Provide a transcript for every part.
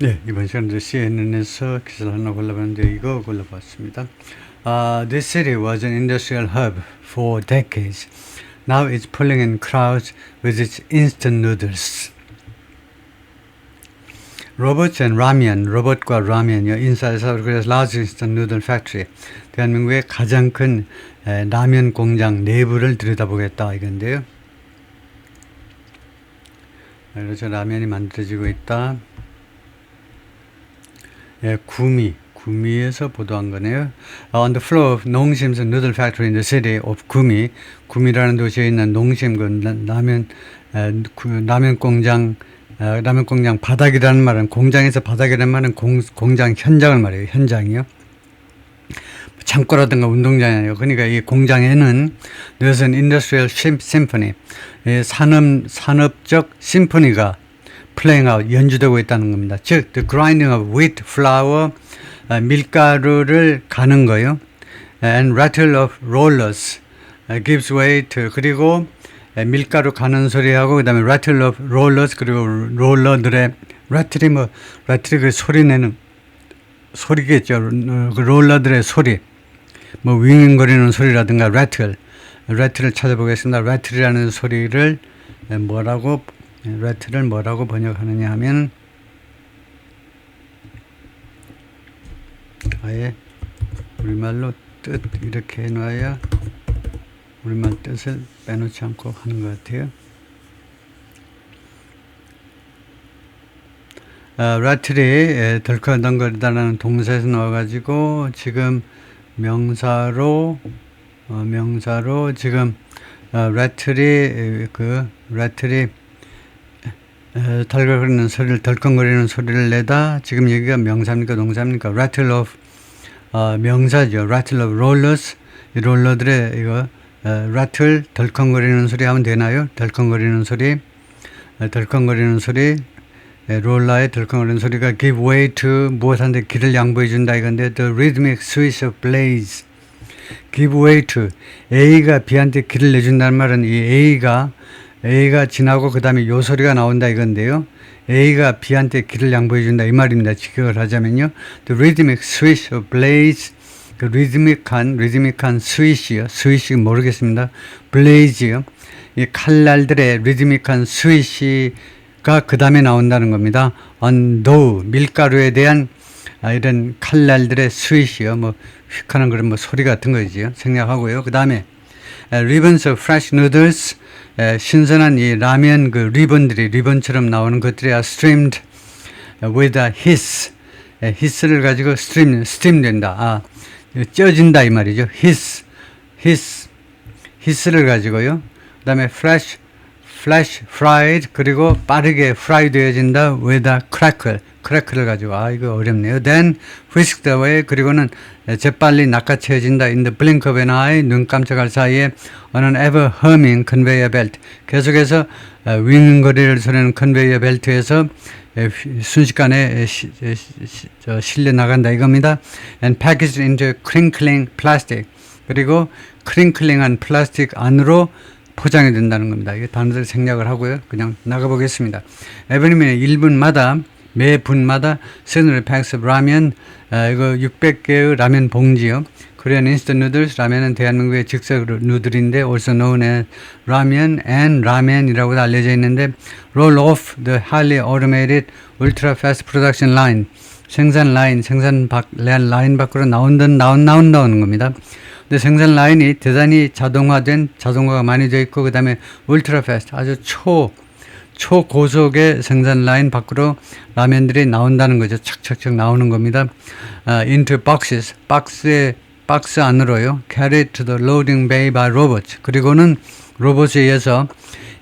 네, 이번 시간에 CNN에서 기사를 하나 골라봤는데 이거 골라봤습니다. This city was an industrial hub for decades. Now it's pulling in crowds with its instant noodles. 로봇 앤 라면, 로봇과 라면이요. 인사이드 그래서 large instant noodle factory. 대한민국의 가장 큰 라면 공장 내부를 들여다보겠다 이건데요. 그래서 라면이 만들어지고 있다. 예, 구미에서 보도한 거네요. On the floor of 농심's noodle factory in the city of 구미, 구미라는 도시에 있는 농심 라면 공장 바닥이라는 말은 공장에서 바닥이라는 말은 공장 현장을 말해요. 현장이요. 창고라든가 운동장이 아니에요. 그러니까 이 공장에는 there's an industrial symphony, 산업적 심포니가 playing out, 연주되고 있다는 겁니다. 즉, the grinding of wheat flour, 밀가루를 가는 거요. And rattle of rollers gives way to, 그리고 밀가루 가는 소리하고, 그 다음에 rattle of rollers, 그리고 롤러들의, rattl이 그 소리 내는, 소리겠죠. 그 롤러들의 소리. 뭐, 윙윙거리는 소리라든가, rattle을 찾아보겠습니다. rattle이라는 소리를 rattle을 뭐라고 번역하느냐 하면, 아예 우리말로 뜻 이렇게 해놔야 우리말 뜻을 빼놓지 않고 하는 것 같아요. rattle이 덜컹덜컹거리다라는 동사에서 나와가지고 지금 명사로 지금 rattle이 덜컹거리는 소리를 내다. 지금 여기가 명사입니까 동사입니까? rattle of 명사죠. rattle of rollers, 이 롤러들의 이거 rattle 덜컹거리는 소리 하면 되나요? 덜컹거리는 소리, 롤러의 덜컹거리는 소리가 give way to 무엇한테 길을 양보해 준다 이건데 the rhythmic swish of blades, give way to A가 B한테 길을 내준다는 말은 이 A가 지나고 그 다음에 요 소리가 나온다 이건데요. A가 B한테 길을 양보해 준다 이 말입니다. 직역을 하자면요. The rhythmic swish of blades, 그 리드미컬한 스위시요. 스위시 모르겠습니다. 블레이즈요. 이 칼날들의 리드미컬한 스위시가 그 다음에 나온다는 겁니다. on dough, 밀가루에 대한 이런 칼날들의 스위시요. 뭐 휙하는 그런 뭐 소리 같은 거지요. 생략하고요. 그 다음에 ribbons of fresh noodles, 신선한 이 라면 그 리본처럼 나오는 것들이 streamed with a hiss, hiss를 가지고 steam 된다. 쪄진다 이 말이죠. hiss를 가지고요. 그 다음에 flash fried, 그리고 빠르게 fry 되어진다 with a crackle을 가지고 이거 어렵네요. then whisked away, 그리고는 재빨리 낚아채어진다 in the blink of an eye, 눈 깜짝할 사이에 on an ever humming conveyor belt, 계속해서 윙거리를 소리는 컨베이어 벨트에서 순식간에 실려 나간다 이겁니다. and packaged into crinkling plastic, 그리고 크링클링한 플라스틱 안으로 포장이 된다는 겁니다. 이 단어들 생략을 하고요. 그냥 나가보겠습니다. 에브리민의 1분마다 매 분마다 seasonal packs of 라면, 이거 600개의 라면 봉지요. Korean instant noodles, 라면은 대한민국의 즉석 누들인데 also known as 라면 and 라멘이라고도 알려져 있는데 roll off the highly automated ultra fast production line, 생산 라인 밖으로 나온다는 겁니다. 근데 생산 라인이 대단히 자동화가 많이 되어 있고 그 다음에 ultra fast, 아주 초고속의 생산 라인 밖으로 라면들이 나온다는 거죠. 착착착 나오는 겁니다. into boxes, 박스 안으로요. carried to the loading bay by robots, 그리고는 로봇에 의해서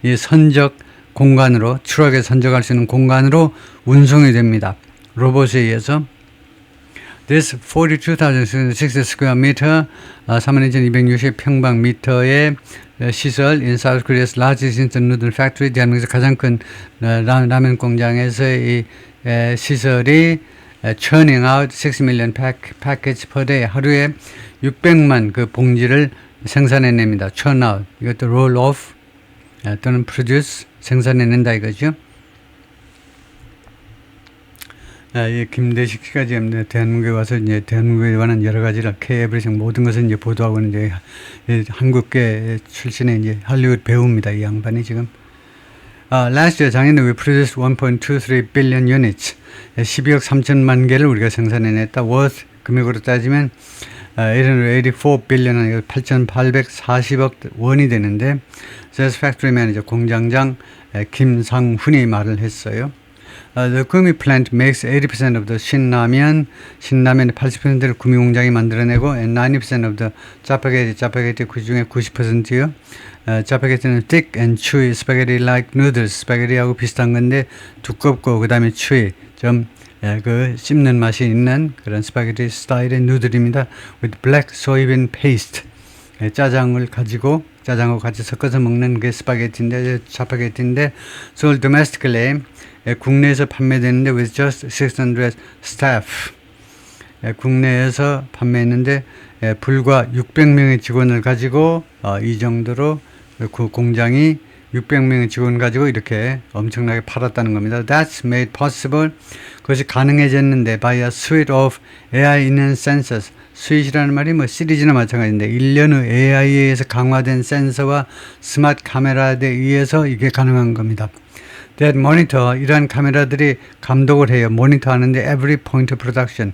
이 선적 공간으로, 트럭에 선적할 수 있는 공간으로 운송이 됩니다. 로봇에 의해서. This 42,060 square meter, 32,260평방미터의 시설 in South Korea's largest instant noodle factory, 대한민국에서 가장 큰 라면 공장에서의 시설이 churning out 6 million package per day, 하루에 600만 그 봉지를 생산해냅니다. churn out, 이것도 roll off 또는 produce, 생산해낸다 이거죠. 이 김대식 씨가 지금 대한민국에 와서 이제 대한민국에 관한 여러 가지를 K-에브리싱 모든 것을 이제 보도하고 있는데 한국계 출신의 이제 할리우드 배우입니다. 이 양반이 지금. Last year 작년에 we produced 1.23 billion units. 12억 3천만 개를 우리가 생산해냈다. worth 금액으로 따지면 84 billion 8,840억 원이 되는데 satisfactory manager 공장장 김상훈이 말을 했어요. The 구미 plant makes 80% of the 신라면의 80%를 구미 공장이 만들어내고 and 90% of the 짜파게티 그 중에 90%요. 짜파게티는 thick and chewy spaghetti like noodles 스파게티하고 비슷한 건데 두껍고 그 다음에 chewy 좀 그 씹는 맛이 있는 그런 스파게티 스타일의 누들입니다. with black soybean paste 짜장을 가지고 짜장하고 같이 섞어서 먹는 게 스파게티인데 짜파게티인데 sold domestically 국내에서 판매되는데 with just 600 staff 국내에서 판매했는데 불과 600명의 직원을 가지고 이 정도로 그 공장이 600명의 직원 가지고 이렇게 엄청나게 팔았다는 겁니다. That's made possible. 그것이 가능해졌는데 by a suite of AI-enhanced sensors. 수잇이라는 말이 뭐 시리즈나 마찬가지인데 1년 후 AI에 의해서 강화된 센서와 스마트 카메라에 의해서 이게 가능한 겁니다. That monitor, 이러한 카메라들이 감독을 해요. 모니터 하는데 every point of production.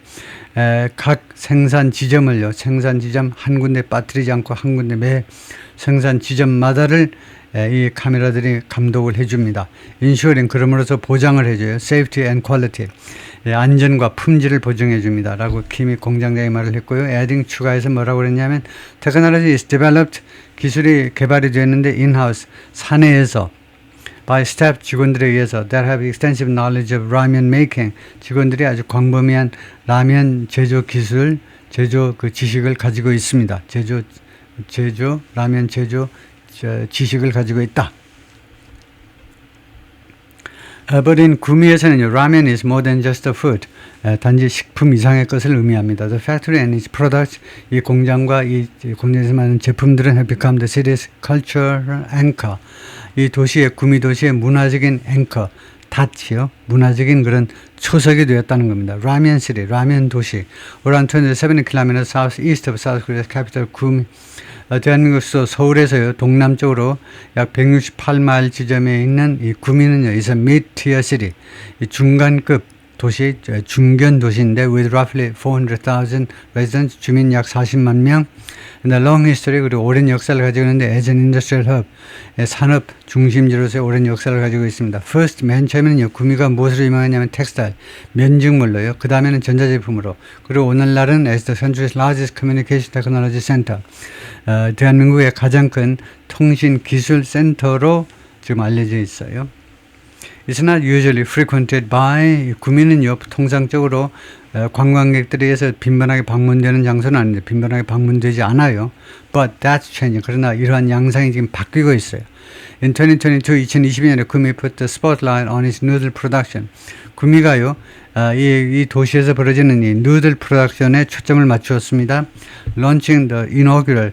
각 생산 지점을요. 생산 지점 한 군데 빠뜨리지 않고 한 군데 매 생산 지점마다를 이 카메라들이 감독을 해줍니다. 인슈어링 그럼으로써 보장을 해줘요. Safety and quality. 안전과 품질을 보증해 줍니다. 라고 김이 공장장이 말을 했고요. adding 추가해서 뭐라고 그랬냐면 Technology is developed. 기술이 개발이 됐는데 in-house 사내에서 by staff 직원들에 의해서 that have extensive knowledge of ramen making 직원들이 아주 광범위한 라면 제조 기술 제조 그 지식을 가지고 있습니다. 라면 제조 지식을 가지고 있다. But in 구미에서는요, ramen is more than just a food. 단지 식품 이상의 것을 의미합니다. The factory and its products, 이 공장과 이 공장에서 만든 제품들은 have become the city's cultural anchor. 이 도시의 구미 도시의 문화적인 앵커, 닷이요, 문화적인 그런 초석이 되었다는 겁니다. 라면 시리, 라면 도시. Around 27 km southeast of South Korea's capital 구미. 대한민국 수도 서울에서요 동남쪽으로 약 168마일 지점에 있는 이 구미는요 is a mid-tier city 이 중간급 도시 중견 도시인데 with roughly 400,000 residents 주민 약 40만 명 and a long history 그리고 오랜 역사를 가지고 있는데 as an industrial hub 산업 중심지로서의 오랜 역사를 가지고 있습니다. First 맨 처음에는요 구미가 무엇으로 유명하냐면 텍스타일 면직물로요. 그 다음에는 전자제품으로 그리고 오늘날은 as the country's largest communication technology center 대한민국의 가장 큰 통신 기술 센터로 지금 알려져 있어요. It's not usually frequented by 구미는요 통상적으로 관광객들에 의해서 빈번하게 방문되는 장소는 아닌데 빈번하게 방문되지 않아요. But that's changing. 그러나 이러한 양상이 지금 바뀌고 있어요. In 2022, 2022년에 구미 put the spotlight on its noodle production. 구미가요 이 도시에서 벌어지는 이 누들 프로덕션에 초점을 맞추었습니다. Launching the inaugural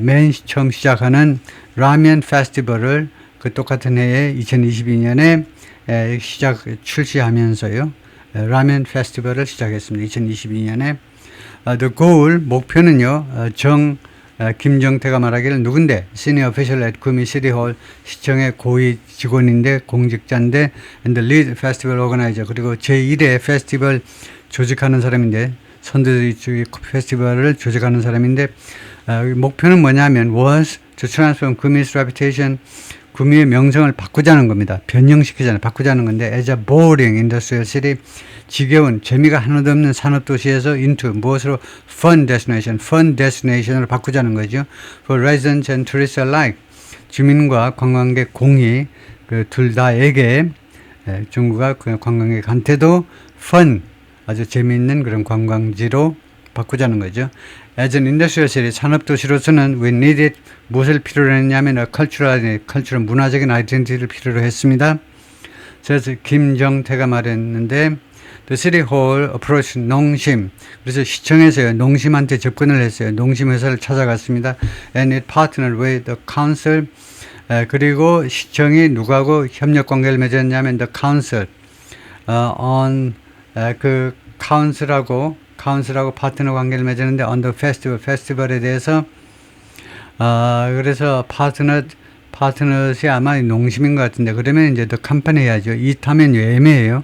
맨 처음 시작하는 라면 페스티벌을 그 똑같은 해에 2022년에 출시하면서요. 라면 페스티벌을 시작했습니다. 2022년에 the goal 목표는요. 김정태가 말하기를 누군데 senior official at 구미 city hall 시청의 고위 직원인데 공직자인데 and the lead festival organizer 그리고 제1회 페스티벌 조직하는 사람인데 선두주의 페스티벌을 조직하는 사람인데 목표는 뭐냐면 was to transform 구미's reputation 구미의 명성을 바꾸자는 겁니다. 변형시키자는 바꾸자는 건데 as a boring industrial city 지겨운 재미가 하나도 없는 산업도시에서 into 무엇으로 fun destination으로 바꾸자는 거죠. For residents and tourists alike 주민과 관광객 공히 그 둘 다에게 중국과 관광객한테도 fun 아주 재미있는 그런 관광지로 바꾸자는 거죠. As an industrial city, 산업도시로서는 we needed 무엇을 필요로 했냐면 cultural 문화적인 아이덴티티를 필요로 했습니다. 그래서 김정태가 말했는데 The city hall approached 농심. 그래서 시청에서요 농심한테 접근을 했어요. 농심 회사를 찾아갔습니다. And it partnered with the council. 그리고 시청이 누구하고 협력 관계를 맺었냐면 the council on 그 카운슬하고 파트너 관계를 맺었는데 언더 페스티벌에 대해서 그래서 파트너시 아마 농심인 것 같은데 그러면 이제 더 컴퍼니 해야죠. 이 타면 애매해요.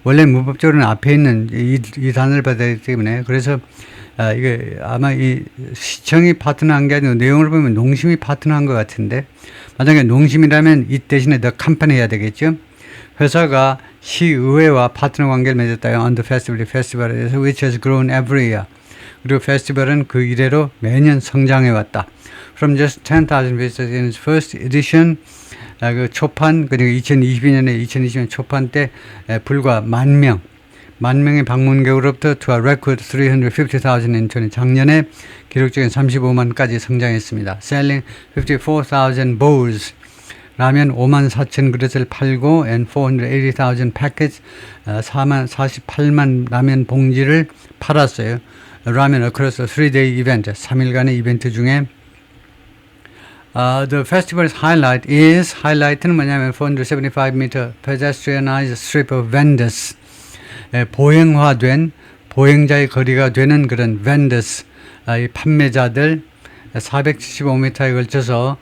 원래 문법적으로는 앞에 있는 이 단어를 받아야 되기 때문에 그래서 이게 아마 이 시청이 파트너한 게 아니고 내용을 보면 농심이 파트너한 것 같은데 만약에 농심이라면 이 대신에 더 컴퍼니 해야 되겠죠. 회사가 시의회와 파트너 관계를 맺었다. on the festival에 대해서 which has grown every year. 그리고 페스티벌은 그 이래로 매년 성장해 왔다. From just 10,000 visitors in its first edition, 그 초판 그리고 2020년 초판 때 불과 만 명의 방문객으로부터 to a record 350,000 in 2020. 작년에 기록적인 35만까지 성장했습니다. Selling 54,000 bowls. 라면 54,000 그릇을 팔고 and 480,000 packets 48만 라면 봉지를 팔았어요. 라면 across a 3-day event 3일간의 이벤트 중에 the festival's highlight는 뭐냐면 475m pedestrianized strip of vendors 보행자의 거리가 되는 그런 vendors 이 판매자들 475m에 걸쳐서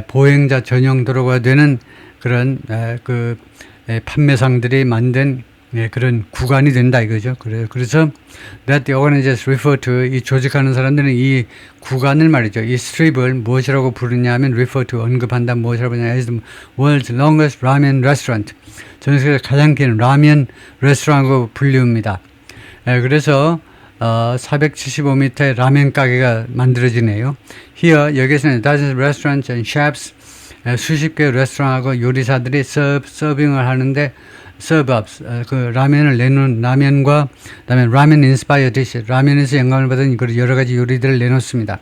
보행자 전용 도로가 되는 그런 그 판매상들이 만든 그런 구간이 된다 이거죠. 그래서 that the organizers refer to 이 조직하는 사람들은 이 구간을 말이죠. 이 스트립을 무엇이라고 부르냐 하면 refer to 언급한다 무엇이라고 부르냐 as the world's longest ramen restaurant. 전 세계에서 가장 긴 라면 레스토랑으로 불리웁니다. 그래서 475m의 라면 가게가 만들어지네요. Here 여기서는 dozens of restaurants and chefs 수십 개의 레스토랑하고 요리사들이 서빙을 하는데 서브업스 그 라면을 내놓은 라면과 그다음에 라면 인스파이어 디시 라면에서 영감을 받은 그 여러 가지 요리들을 내놓습니다.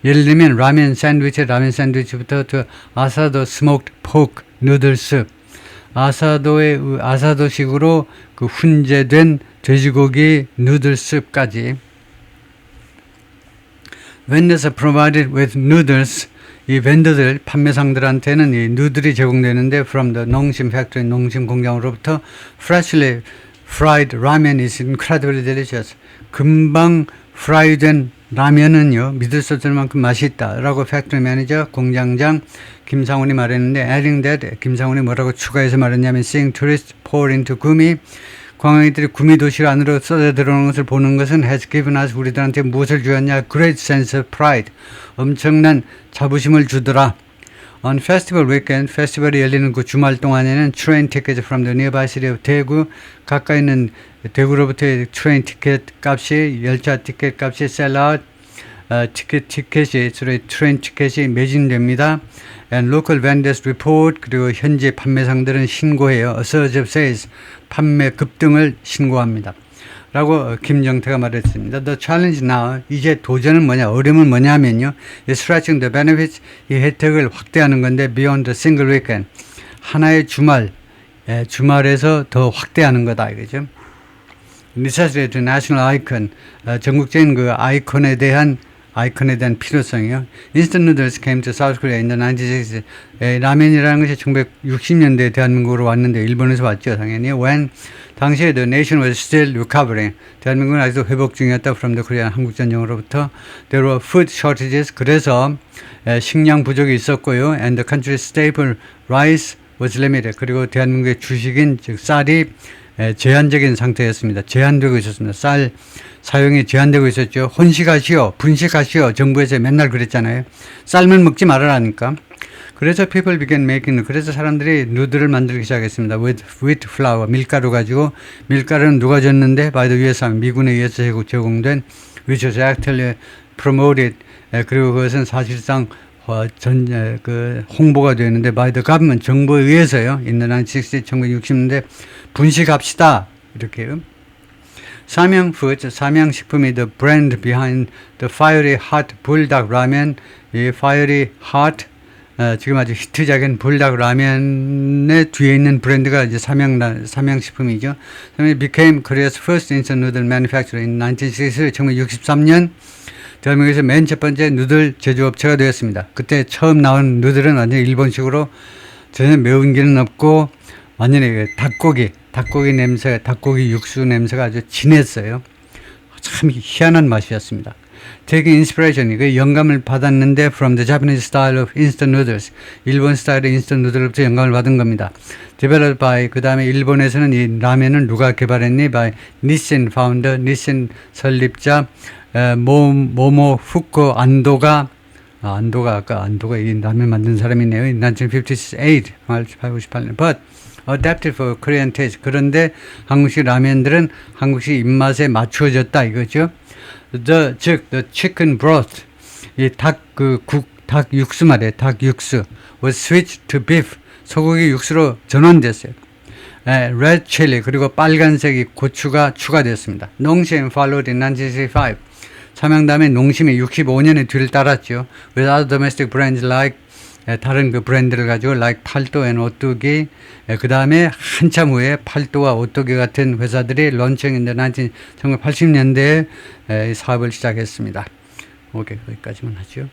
예를 들면 라면 샌드위치부터 또 아사도 스모크드 포크 누들스 아사도식으로 그 훈제된 돼지고기 누들스까지 vendors are provided with noodles 이 벤더들 판매상들한테는 이 누들이 제공되는데 from the 농심 factory 농심 공장으로부터 freshly fried ramen is incredibly delicious 금방 프라이된 라면은요 믿을 수 없을 만큼 맛있다 라고 팩토리 매니저 공장장 김상훈이 말했는데 adding that 김상훈이 뭐라고 추가해서 말했냐면 seeing tourists pour into 구미 관광객들이 구미 도시 안으로 쏟아 들어오는 것을 보는 것은 has given us 우리들한테 무엇을 주었냐 great sense of pride 엄청난 자부심을 주더라. On festival weekend 페스티벌이 열리는 그 주말 동안에는 train tickets from the nearby city of 대구 가까이 있는 대구로부터의 트레인 티켓 값이 열차 티켓 값이 sell out 트레인 티켓이 매진됩니다. And local vendors report 그리고 현지 판매상들은 신고해요. A surge of sales 판매 급등을 신고합니다. 라고 김정태가 말했습니다. The challenge now 이제 도전은 뭐냐 어려움은 뭐냐면요. Stretching the benefits 이 혜택을 확대하는 건데 beyond the single weekend 하나의 주말에서 더 확대하는 거다 이거죠. Necessity to national icon 전국적인 그 아이콘에 대한 필요성이요. Instant noodles came to South Korea in the 1960s. 라면이라는 것이 1960년대에 대한민국으로 왔는데 일본에서 왔죠. 당연히. When 당시에 the nation was still recovering. 대한민국은 아직도 회복 중이었다. From the Korean 한국전쟁으로부터. There were food shortages. 그래서 식량 부족이 있었고요. And the country's staple rice was limited. 그리고 대한민국의 주식인 즉 쌀이 제한적인 상태였습니다. 제한되고 있었습니다. 쌀 사용이 제한되고 있었죠. 혼식하시오, 분식하시오. 정부에서 맨날 그랬잖아요. 쌀만 먹지 말아라니까. 그래서 people began making, 그래서 사람들이 누들을 만들기 시작했습니다. with wheat flour, 밀가루 가지고, 밀가루는 누가 줬는데? by the US, 미군에 의해서 제공된, which was actually promoted, 그리고 그것은 사실상 홍보가 되는데 by the government, 정부에 의해서요. in the 1960s, 1960년대 분식합시다. 이렇게요. 삼양식품이 the brand behind the fiery hot 불닭 라면, 이 fiery hot, 지금 아주 히트작인 불닭 라면의 뒤에 있는 브랜드가 이제 삼양식품이죠. 삼양이 became Korea's first instant noodle manufacturer in 1963년 대한민국에서 맨 첫 번째 누들 제조업체가 되었습니다. 그때 처음 나온 누들은 완전히 일본식으로 전혀 매운 기는 없고 완전히 닭고기 닭고기 육수 냄새가 아주 진했어요. 참 희한한 맛이었습니다. Taking inspiration, 그 영감을 받았는데 from the Japanese style of instant noodles, 일본 스타일의 인스턴트 누들로부터 영감을 받은 겁니다. Developed by, 그 다음에 일본에서는 이 라면을 누가 개발했니? By Nissin founder, Nissin 설립자 모모 후코 안도가 안도가 이 라면 만든 사람이네요. 1958, 1958년. But adapted for Korean taste. 그런데 한국식 라면들은 한국식 입맛에 맞추어졌다 이거죠. The chicken broth, 이 닭 육수 말이에요. 닭 육수 was switched to beef. 소고기 육수로 전환됐어요. Red chili, 그리고 빨간색이 고추가 추가됐습니다. 농심 followed in 1965. 삼양담의 농심이 65년에 뒤를 따랐죠. With other domestic brands like, 다른 그 브랜드를 가지고 like 팔도 and 오뚜기, 그 다음에 한참 후에 팔도와 오뚜기 같은 회사들이 런칭인 1980년대에 사업을 시작했습니다. 오케이, 거기까지만 하죠.